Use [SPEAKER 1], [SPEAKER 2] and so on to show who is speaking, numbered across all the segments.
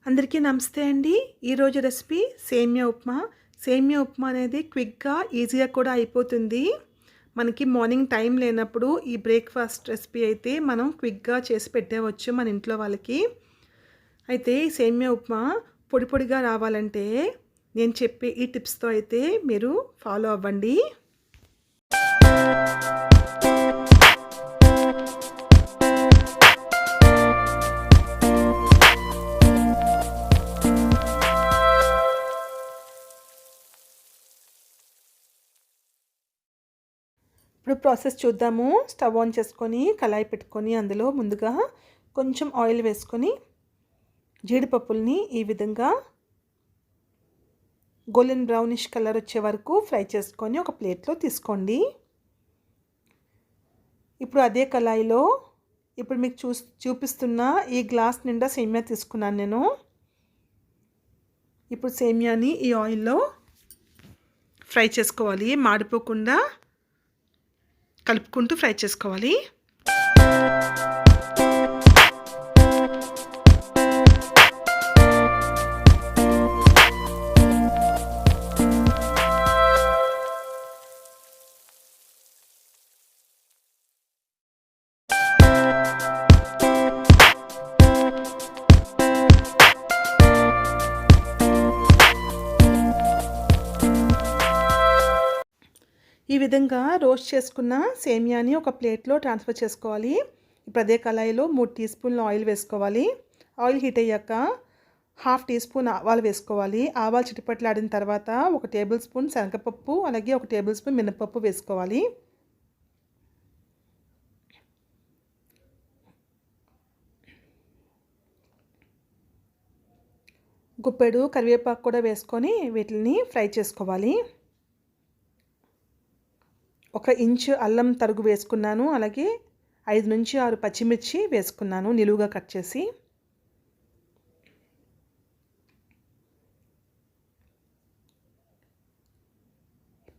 [SPEAKER 1] అందరికీ నమస్తే అండి. ఈరోజు రెసిపీ సేమియా ఉప్మా. సేమియా ఉప్మా అనేది క్విక్‌గా, ఈజీగా కూడా అయిపోతుంది. మనకి మార్నింగ్ టైం లేనప్పుడు ఈ బ్రేక్‌ఫాస్ట్ రెసిపీ అయితే మనం క్విక్‌గా చేసి పెట్టేయవచ్చు మన ఇంట్లో వాళ్ళకి. అయితే ఈ సేమియా ఉప్మా పొడి పొడిగా రావాలంటే నేను చెప్పే ఈ టిప్స్‌తో అయితే మీరు ఫాలో అవ్వండి. ఇప్పుడు ప్రాసెస్ చూద్దాము. స్టవ్ ఆన్ చేసుకొని కళాయి పెట్టుకొని అందులో ముందుగా కొంచెం ఆయిల్ వేసుకొని జీడిపప్పుల్ని ఈ విధంగా గోల్డెన్ బ్రౌనిష్ కలర్ వచ్చే వరకు ఫ్రై చేసుకొని ఒక ప్లేట్లో తీసుకోండి. ఇప్పుడు అదే కళాయిలో ఇప్పుడు మీకు చూపిస్తున్న ఈ గ్లాస్ నిండా సేమియా తీసుకున్నాను నేను. ఇప్పుడు సేమియాని ఈ ఆయిల్లో ఫ్రై చేసుకోవాలి. మాడిపోకుండా కలుపుకుంటూ ఫ్రై చేసుకోవాలి. ఈ విధంగా రోస్ట్ చేసుకున్న సేమియాని ఒక ప్లేట్లో ట్రాన్స్ఫర్ చేసుకోవాలి. ఇప్పుడు అదే కళాయిలో 3 టీ స్పూన్ల ఆయిల్ వేసుకోవాలి. ఆయిల్ హీట్ అయ్యాక 1/2 టీ స్పూన్ ఆవాలు వేసుకోవాలి. ఆవాలు చిటిపట్లాడిన తర్వాత 1 టేబుల్ స్పూన్ శనగపప్పు అలాగే 1 టేబుల్ స్పూన్ మినపప్పు వేసుకోవాలి. గుప్పెడు కరివేపాకు కూడా వేసుకొని వీటిని ఫ్రై చేసుకోవాలి. 1 ఇంచు అల్లం తరుగు వేసుకున్నాను. అలాగే 5 నుంచి 6 పచ్చిమిర్చి వేసుకున్నాను నిలువుగా కట్ చేసి.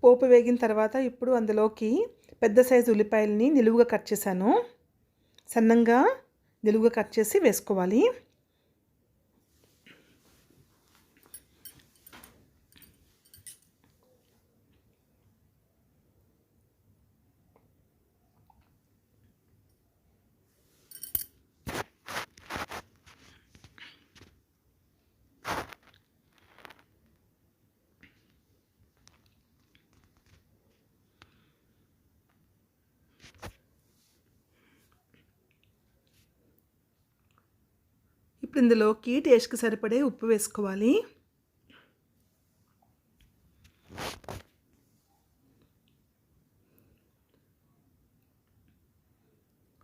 [SPEAKER 1] పోపు వేగిన తర్వాత ఇప్పుడు అందులోకి పెద్ద సైజు ఉల్లిపాయలని నిలువుగా కట్ చేశాను. సన్నంగా నిలువుగా కట్ చేసి వేసుకోవాలి. ఇప్పుడు ఇందులోకి టేస్ట్కి సరిపడే ఉప్పు వేసుకోవాలి.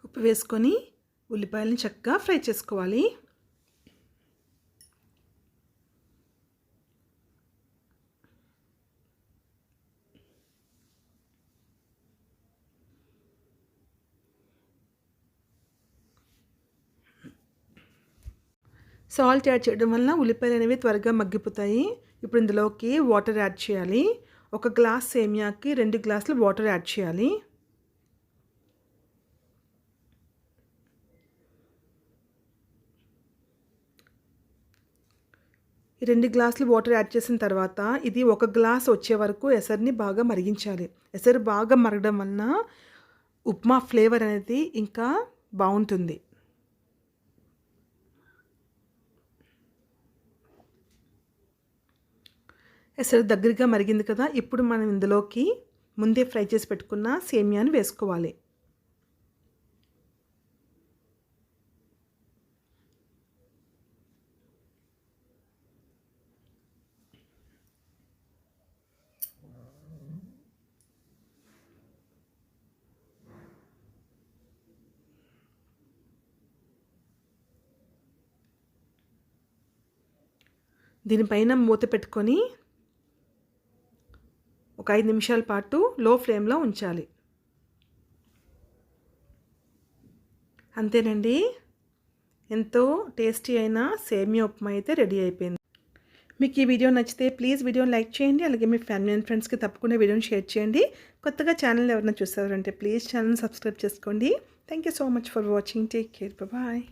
[SPEAKER 1] ఉప్పు వేసుకొని ఉల్లిపాయలను చక్కగా ఫ్రై చేసుకోవాలి. సాల్ట్ యాడ్ చేయడం వల్ల ఉల్లిపాయలు అనేవి త్వరగా మగ్గిపోతాయి. ఇప్పుడు ఇందులోకి వాటర్ యాడ్ చేయాలి. 1 గ్లాస్ సేమియాకి 2 గ్లాసులు వాటర్ యాడ్ చేయాలి. ఈ 2 గ్లాసులు వాటర్ యాడ్ చేసిన తర్వాత ఇది 1 గ్లాస్ వచ్చే వరకు ఎసరుని బాగా మరిగించాలి. ఎసరు బాగా మరగడం వలన ఉప్మా ఫ్లేవర్ అనేది ఇంకా బాగుంటుంది. ఎసరు దగ్గరగా మరిగింది కదా. ఇప్పుడు మనం ఇందులోకి ముందే ఫ్రై చేసి పెట్టుకున్న సేమియాని వేసుకోవాలి. దీనిపైన మూత పెట్టుకొని ఒక 5 నిమిషాల పాటు లో ఫ్లేమ్లో ఉంచాలి. అంతేనండి, ఎంతో టేస్టీ అయిన సేమియా ఉప్మా అయితే రెడీ అయిపోయింది. మీకు ఈ వీడియో నచ్చితే ప్లీజ్ వీడియోని లైక్ చేయండి. అలాగే మీ ఫ్యామిలీ అండ్ ఫ్రెండ్స్కి తప్పకుండా వీడియోని షేర్ చేయండి. కొత్తగా ఛానల్ ఎవరైనా చూస్తారంటే ప్లీజ్ ఛానల్ సబ్స్క్రైబ్ చేసుకోండి. Thank you so much for watching. Take care. Bye.